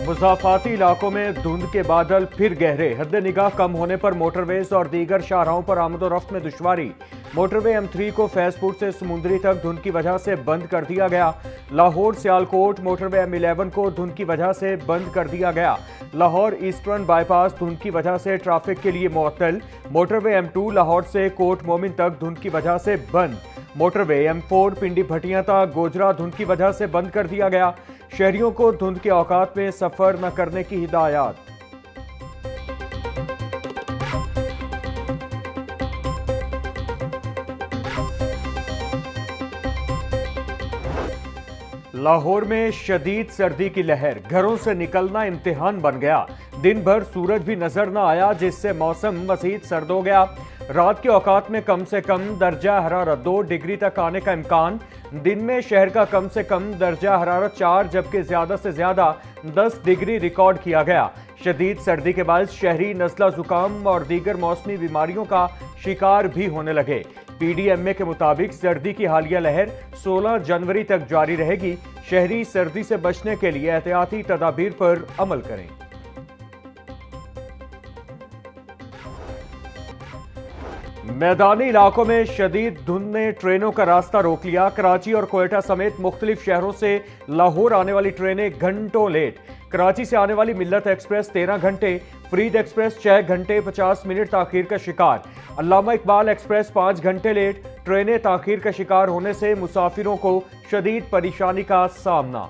मुज़ाफ़ाती इलाकों में धुंध के बादल फिर गहरे। हद निगाह कम होने पर मोटरवेज और दीगर शाहराहों पर आमदोरफ्त में दुश्वारी। मोटरवे M3 को फैजपुर से समुंदरी तक धुंध की वजह से बंद कर दिया गया। लाहौर सियालकोट मोटरवे M11 को धुंध की वजह से बंद कर दिया गया। लाहौर ईस्टर्न बाईपास धुंध की वजह से ट्रैफिक के लिए मुअत्तल। मोटरवे M2 लाहौर से कोट मोमिन तक धुंध की वजह से बंद। मोटरवे M4 पिंडी भटियां तक गोजरा धुंध की वजह से बंद कर दिया गया। शहरियों को धुंध के औकात में सफर न करने की हिदायत। लाहौर में शदीद सर्दी की लहर, घरों से निकलना इम्तिहान बन गया। दिन भर सूरज भी नजर न आया, जिससे मौसम मजीद सर्द हो गया। रात के औकात में कम से कम दर्जा हरारत 2 डिग्री तक आने का इम्कान। दिन में शहर का कम से कम दर्जा हरारत 4 जबकि ज्यादा से ज्यादा 10 डिग्री रिकॉर्ड किया गया। शदीद सर्दी के बाद शहरी नज़ला जुकाम और दीगर मौसमी बीमारियों का शिकार भी होने लगे। PDMA के मुताबिक सर्दी की हालिया लहर 16 जनवरी तक जारी रहेगी। शहरी सर्दी से बचने के लिए एहतियाती तदाबीर पर अमल करें। मैदानी इलाकों में शदीद धुंध ने ट्रेनों का रास्ता रोक लिया। कराची और कोयटा समेत मुख्तलिफ शहरों से लाहौर आने वाली ट्रेनें घंटों लेट। कराची से आने वाली मिल्लत एक्सप्रेस 13 घंटे, फरीद एक्सप्रेस 6 घंटे 50 मिनट ताखीर का शिकार। अल्लामा इकबाल एक्सप्रेस 5 घंटे लेट। ट्रेनें ताखीर का शिकार होने से मुसाफिरों को शदीद परेशानी का सामना।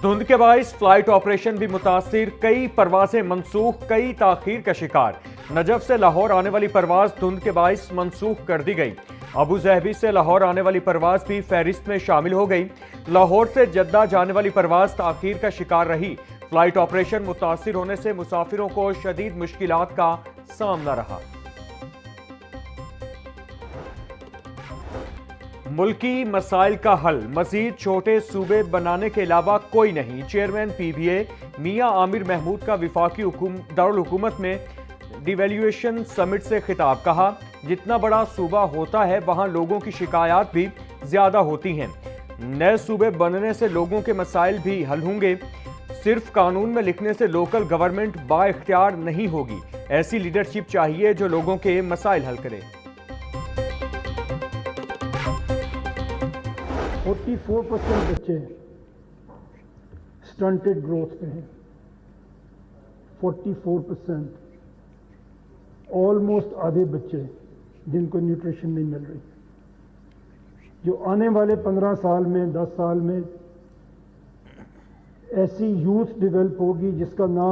धुंध के बाइस फ्लाइट ऑपरेशन भी मुतासिर, कई परवाजें मनसूख, कई ताखीर का शिकार। नजफ से लाहौर आने वाली परवाज धुंध के बाइस मनसूख कर दी गई। अबू जहबी से लाहौर आने वाली परवाज भी फहरिस्त में शामिल हो गई। लाहौर से जद्दा जाने वाली परवाज ताखीर का शिकार रही। फ्लाइट ऑपरेशन मुतासिर होने से मुसाफिरों को शदीद मुश्किलात का सामना रहा। मुल्की मसाइल का हल, मजीद छोटे सूबे बनाने के अलावा कोई नहीं। चेयरमैन PBA मियां आमिर महमूद का विफाकी दारुल हुकूमत में डिवैल्यूएशन समिट से खिताब। कहा, जितना बड़ा सूबा होता है वहां लोगों की शिकायत भी ज्यादा होती हैं। नए सूबे बनने से लोगों के मसाइल भी हल होंगे। सिर्फ कानून में लिखने से लोकल गवर्नमेंट बाइख्तियार नहीं होगी। ऐसी लीडरशिप चाहिए जो लोगों के मसाइल हल करे। 44% बच्चे स्टंटेड ग्रोथ पे हैं। 44%, ऑलमोस्ट आधे बच्चे जिनको न्यूट्रिशन नहीं मिल रही। जो आने वाले 15 साल में 10 साल में ऐसी यूथ डेवलप होगी जिसका ना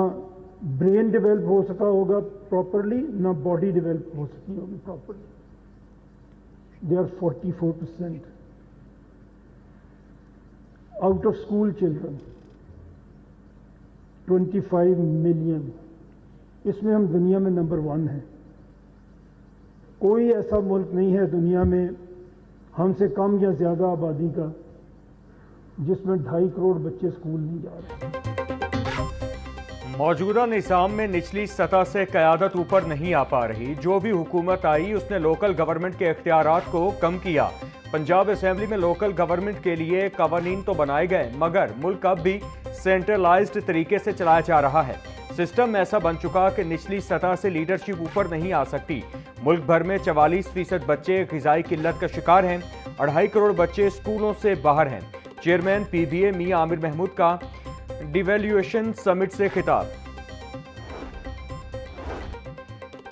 ब्रेन डेवलप हो सका होगा प्रॉपरली, ना बॉडी डेवलप हो सकी होगी properly. They are 44%। Out of school children 25 million. इसमें हम दुनिया में नंबर 1 हैं। कोई ऐसा मुल्क नहीं है दुनिया में हमसे कम या ज्यादा आबादी का जिसमें 2.5 करोड़ बच्चे स्कूल नहीं जा रहे। मौजूदा निज़ाम में निचली सतह से क़यादत ऊपर नहीं आ पा रही। जो भी हुकूमत आई उसने लोकल गवर्नमेंट के इख्तियारात को कम किया। पंजाब असेंबली में लोकल गवर्नमेंट के लिए कवानीन तो बनाए गए, मगर मुल्क अब भी सेंट्रलाइज्ड तरीके से चलाया जा रहा है। सिस्टम ऐसा बन चुका कि निचली सतह से लीडरशिप ऊपर नहीं आ सकती। मुल्क भर में 44% बच्चे ग़िज़ाई किल्लत का शिकार हैं। 2.5 करोड़ बच्चे स्कूलों से बाहर हैं। चेयरमैन PBA मियां आमिर महमूद का डिवैल्यूएशन समिट से खिताब।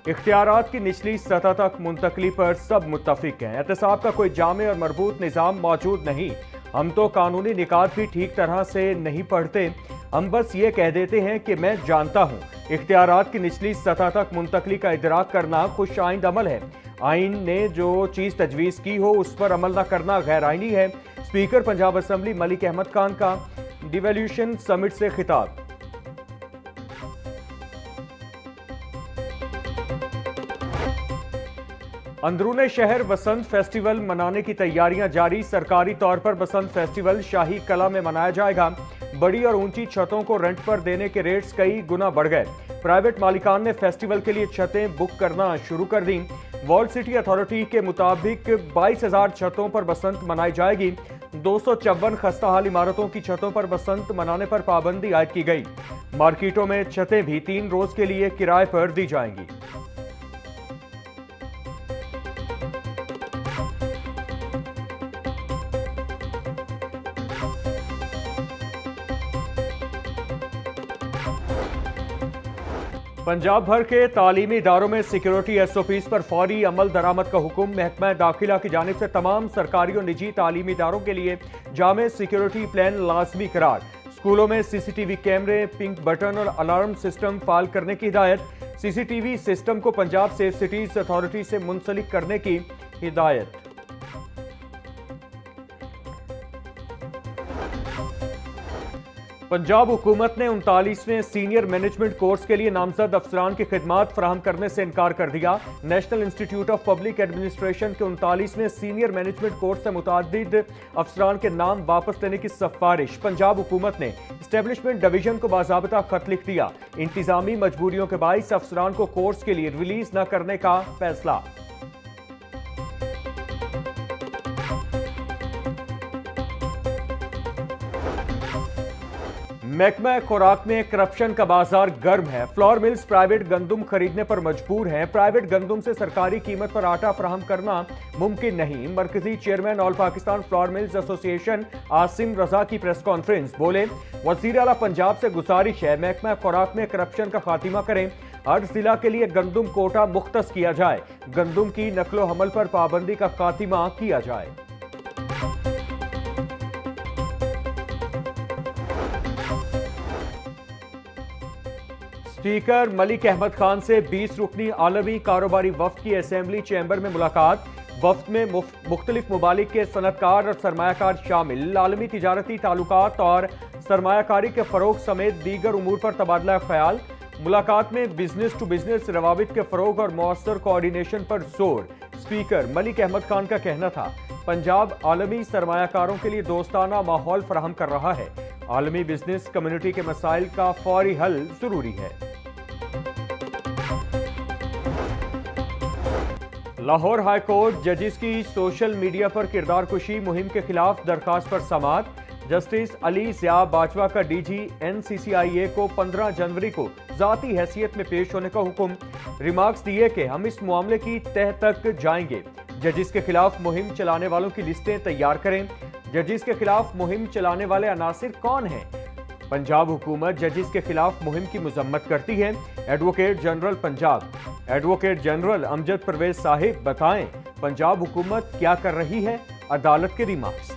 इख्तियारात की निचली सतह तक मुंतकली पर सब मुत्तफिक हैं। एहतसाब का कोई जामे और मरबूत निज़ाम मौजूद नहीं। हम तो कानूनी निकात भी ठीक तरह से नहीं पढ़ते। हम बस ये कह देते हैं कि मैं जानता हूँ। इख्तियारात की निचली सतह तक मुंतकली का इदराक करना खुश आइंद अमल है। आइन ने जो चीज़ तजवीज़ की हो उस पर अमल न करना गैर आइनी है। स्पीकर पंजाब असेंबली मलिक अहमद खान का डिवैल्यूएशन समिट से खिताब। अंदरूने शहर बसंत फेस्टिवल मनाने की तैयारियां जारी। सरकारी तौर पर बसंत फेस्टिवल शाही कला में मनाया जाएगा। बड़ी और ऊंची छतों को रेंट पर देने के रेट्स कई गुना बढ़ गए। प्राइवेट मालिकान ने फेस्टिवल के लिए छतें बुक करना शुरू कर दी। वर्ल्ड सिटी अथॉरिटी के मुताबिक 22,000 छतों पर बसंत मनाई जाएगी। 254 खस्ताहाल इमारतों की छतों पर बसंत मनाने पर पाबंदी आयद की गई। मार्केटों में छतें भी 3 रोज के लिए किराए पर दी जाएंगी। पंजाब भर के तालीमी इदारों में सिक्योरिटी एसओपीज पर फौरी अमल दरामद का हुक्म। महकमा दाखिला की जानिब से तमाम सरकारी और निजी तालीमी इदारों के लिए जामे सिक्योरिटी प्लान लाजमी करार। स्कूलों में सीसीटीवी कैमरे, पिंक बटन और अलार्म सिस्टम फाल करने की हिदायत। सीसीटीवी सिस्टम को पंजाब सेफ सिटीज अथॉरिटी से मुंसलिक करने की हिदायत। पंजाब हुकूमत ने 39वें सीनियर मैनेजमेंट कोर्स के लिए नामजद अफसरान की खिदमात फराहम करने से इनकार कर दिया। National institute of public administration के 39वें सीनियर मैनेजमेंट कोर्स से मुतादिद अफसरान के नाम वापस लेने की सिफारिश पंजाब हुकूमत ने एस्टेब्लिशमेंट डिवीजन को बाज़ाब्ता खत लिख दिया। इंतजामी मजबूरियों के बाइस अफसरान को कोर्स के लिए रिलीज न करने का फैसला। महकमा खुराक में करप्शन का बाजार गर्म है। फ्लोर मिल्स प्राइवेट गंदुम खरीदने पर मजबूर हैं। प्राइवेट गंदुम से सरकारी कीमत पर आटा फराहम करना मुमकिन नहीं। मरकजी chairman all Pakistan flour mills association Asim Raza की प्रेस कॉन्फ्रेंस। बोले, वजीर आला पंजाब से गुजारिश है महकमा खुराक में करप्शन का खात्मा करें। हर जिला के लिए गंदुम कोटा मुख्तस किया जाए। गंदुम की नकलो हमल पर पाबंदी का खात्मा किया जाए। स्पीकर मलिक अहमद खान से 20 रुकनी आलमी कारोबारी वफ्द की असेंबली चैम्बर में मुलाकात। वफ्द में मुख्तलिफ मुमालिक के सनतकार और सरमायाकार शामिल। आलमी तिजारती ताल्लुकात और सरमायाकारी के फरोग समेत दीगर उमूर पर तबादला ख्याल। मुलाकात में बिजनेस टू बिजनेस रवाबित के फरोग और मौसर कोऑर्डिनेशन पर जोर। स्पीकर मलिक अहमद खान का कहना था, पंजाब आलमी सरमायाकारों के लिए दोस्ताना माहौल फराहम कर रहा है। आलमी बिजनेस कम्युनिटी के मसाइल का फौरी हल जरूरी है। लाहौर हाई कोर्ट जजिस की सोशल मीडिया पर किरदार कुशी मुहिम के खिलाफ दरखास्त पर समाअत। जस्टिस अली ज़िया बाजवा का डीजी NCCIA को 15 जनवरी को जाती हैसियत में पेश होने का हुक्म। रिमार्क्स दिए कि हम इस मामले की तह तक जाएंगे। जजिस के खिलाफ मुहिम चलाने वालों की लिस्टें तैयार करें। जजिस के खिलाफ मुहिम चलाने वाले अनासिर कौन हैं? पंजाब हुकूमत जजिस के खिलाफ मुहिम की मजम्मत करती है। Advocate general Punjab advocate general Amjad Parvez साहिब बताएं, पंजाब हुकूमत क्या कर रही है? अदालत के रिमार्क्स।